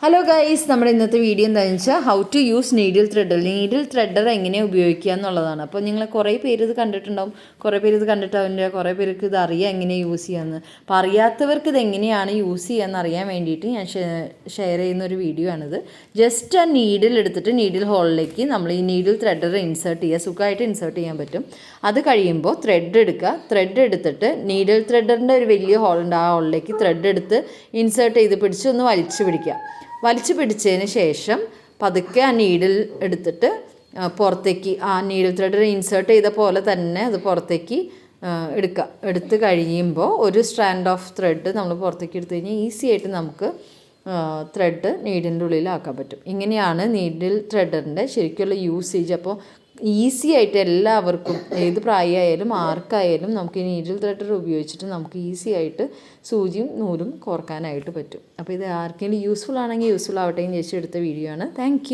Hello guys, നമ്മുടെ ഇന്നത്തെ video എന്താണെന്ന് വെച്ചാൽ how to use needle threader. Needle threader എങ്ങനെ ഉപയോഗിക്കുക എന്നുള്ളതാണ്. അപ്പോൾ നിങ്ങൾ കുറേ പേര് ഇത് കണ്ടിട്ടുണ്ടാവും, കുറേ പേര് ഇത് കണ്ടിട്ടാവില്ല, കുറേ പേർക്ക് ഇത് അറിയാം എങ്ങനെ യൂസ് ചെയ്യാമെന്ന്. അപ്പോൾ അറിയാത്തവർക്ക് ഇത് എങ്ങനെയാണ് യൂസ് ചെയ്യാമെന്ന് അറിയാൻ വേണ്ടിയിട്ട് ഞാൻ ഷെയർ ചെയ്യുന്ന ഒരു വീഡിയോ ആണിത്. ജസ്റ്റ് ആ നീഡിൽ എടുത്തിട്ട് നീഡിൽ ഹോളിലേക്ക് നമ്മൾ ഈ നീഡിൽ ത്രെഡർ ഇൻസേർട്ട് ചെയ്യുക. സുഖമായിട്ട് ഇൻസേർട്ട് ചെയ്യാൻ പറ്റും. അത് കഴിയുമ്പോൾ ത്രെഡ് എടുക്കുക. ത്രെഡ് എടുത്തിട്ട് നീഡിൽ ത്രെഡറിൻ്റെ ഒരു വലിയ ഹോളുണ്ട്, ആ ഹോളിലേക്ക് ത്രെഡ് എടുത്ത് ഇൻസേർട്ട് ചെയ്ത് പിടിച്ച് ഒന്ന് വലിച്ചു പിടിക്കുക. വലിച്ചു പിടിച്ചതിന് ശേഷം പതുക്കെ ആ നീഡിൽ എടുത്തിട്ട് പുറത്തേക്ക് ആ നീഡിൽ ത്രെഡ് ഇൻസേർട്ട് ചെയ്ത പോലെ തന്നെ അത് പുറത്തേക്ക് എടുത്ത് കഴിയുമ്പോൾ ഒരു സ്ട്രാൻഡ് ഓഫ് ത്രെഡ് നമ്മൾ പുറത്തേക്ക് എടുത്തു കഴിഞ്ഞാൽ ഈസി ആയിട്ട് നമുക്ക് ത്രെഡ് നീഡിൻ്റെ ഉള്ളിലാക്കാൻ പറ്റും. ഇങ്ങനെയാണ് നീഡിൽ ത്രെഡറിൻ്റെ ശരിക്കുള്ള യൂസേജ്. അപ്പോൾ ഈസി ആയിട്ട് എല്ലാവർക്കും, ഏത് പ്രായമായാലും ആർക്കായാലും നമുക്ക് ഈ നീഡിൽ ത്രെഡർ ഉപയോഗിച്ചിട്ട് നമുക്ക് ഈസി ആയിട്ട് സൂചിയും നൂലും കോർക്കാനായിട്ട് പറ്റും. അപ്പോൾ ഇത് ആർക്കെങ്കിലും യൂസ്ഫുൾ ആണെങ്കിൽ യൂസ്ഫുൾ ആവട്ടെ എന്ന് ചോദിച്ചെടുത്ത വീഡിയോ ആണ്. താങ്ക്